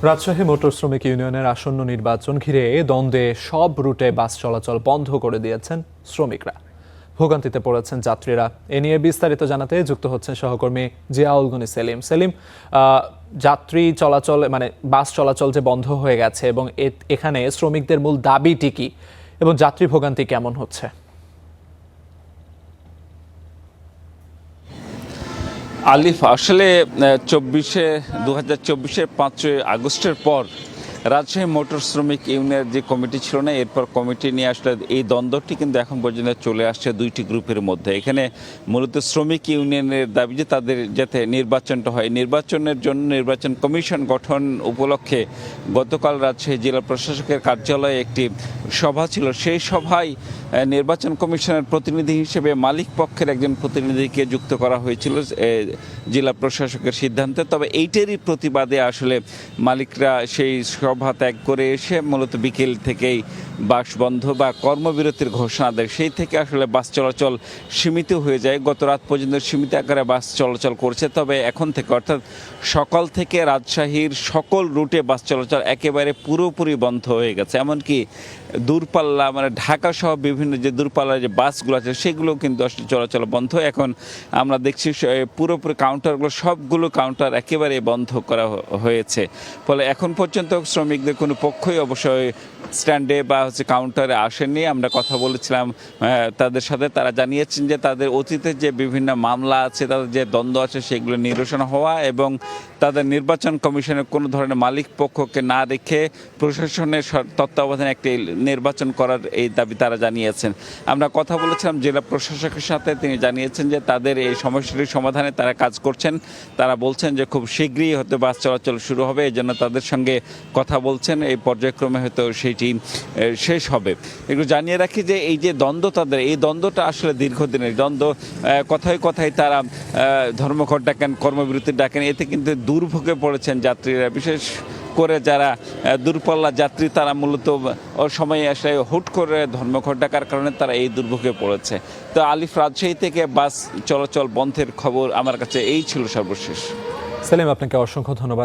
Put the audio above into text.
Rajshahi motor শ্রমিক ইউনিয়নের আসন্ন নির্বাচন ঘিরে দ্বন্দ্বে সব রুটে বাস চলাচল বন্ধ করে দিয়েছেন শ্রমিকরা। ভোগান্তিতে পড়েছেন যাত্রীরা। এ নিয়ে বিস্তারিত জানাতে যুক্ত হচ্ছেন সহকর্মী জিয়াউল গনি সেলিম। সেলিম, যাত্রী চলাচল বাস চলাচল যে বন্ধ হয়ে গেছে এবং এখানে শ্রমিকদের মূল দাবিটি কি এবং যাত্রী ভোগান্তি কেমন হচ্ছে? আলিফ, আসলে 2024-এর 5ই আগস্টের পর রাজশাহী মোটর শ্রমিক ইউনিয়নের যে কমিটি ছিল না, এরপর কমিটি নিয়ে আসলে এই দ্বন্দ্বটি কিন্তু এখন পর্যন্ত চলে আসছে দুইটি গ্রুপের মধ্যে। এখানে মূলত শ্রমিক ইউনিয়নের দাবি যে তাদের যাতে নির্বাচনটা হয়, নির্বাচনের জন্য নির্বাচন কমিশন গঠন উপলক্ষে গতকাল রাজশাহী জেলা প্রশাসকের কার্যালয়ে একটি সভা ছিল। সেই সভায় নির্বাচন কমিশনের প্রতিনিধি হিসেবে মালিক পক্ষের একজন প্রতিনিধিকে যুক্ত করা হয়েছিল জেলা প্রশাসকের সিদ্ধান্তে। তবে এইটারই প্রতিবাদে আসলে মালিকরা সেই সভা ত্যাগ করে এসে মূলত বিকেল থেকেই বাস বন্ধ বা কর্মবিরতির ঘোষণা দেয়। সেই থেকে আসলে বাস চলাচল সীমিত হয়ে যায়। গত রাত পর্যন্ত সীমিত আকারে বাস চলাচল করছে। তবে এখন থেকে অর্থাৎ সকাল থেকে রাজশাহীর সকল রুটে বাস চলাচল একেবারে পুরোপুরি বন্ধ হয়ে গেছে। এমনকি দূরপাল্লা ঢাকা সহ বিভিন্ন যে দূরপাল্লার যে বাসগুলো আছে সেগুলো কিন্তু আসলে চলাচল বন্ধ। এখন আমরা দেখছি পুরোপুরি কাউন্টারগুলো সবগুলো কাউন্টার একেবারে বন্ধ করা হয়েছে। ফলে এখন পর্যন্ত শ্রমিকদের কোনো পক্ষই অবশ্যই স্ট্যান্ডে বা কাউন্টারে আসেননি। আমরা কথা বলেছিলাম তাদের সাথে। তারা জানিয়েছেন যে তাদের অতীতের যে বিভিন্ন মামলা আছে, তাদের যে দ্বন্দ্ব আছে সেগুলো নিরসন হওয়া এবং তাদের নির্বাচন কমিশনের কোনো ধরনের মালিক পক্ষকে না রেখে প্রশাসনের তত্ত্বাবধানে একটি নির্বাচন করার এই দাবি তারা জানিয়েছেন। আমরা কথা বলেছিলাম জেলা প্রশাসকের সাথে। তিনি জানিয়েছেন যে তাদের এই সমস্যাটির সমাধানে তারা কাজ করছেন। তারা বলছেন যে খুব শীঘ্রই হয়তো বাস চলাচল শুরু হবে, এই জন্য তাদের সঙ্গে কথা বলছেন। এই পর্যায়ক্রমে হয়তো সেইটি শেষ হবে। একটু জানিয়ে রাখি যে এই যে দ্বন্দ্ব, তাদের এই দ্বন্দ্বটা আসলে দীর্ঘদিনের দ্বন্দ্ব। কথায় কথায় তারা ধর্মঘট ডাকেন, কর্মবিরতি ডাকেন। এতে কিন্তু দুর্ভোগে পড়েছেন যাত্রীরা, বিশেষ করে যারা দূরপাল্লা যাত্রী। তারা মূলত সময়ে আসলে হুট করে ধর্মঘট ডাকার কারণে তারা এই দুর্ভোগে পড়েছে। তো আলিফ, রাজশাহী থেকে বাস চলাচল বন্ধের খবর আমার কাছে এই ছিল সর্বশেষ। সেলিম, আপনাকে অসংখ্য ধন্যবাদ।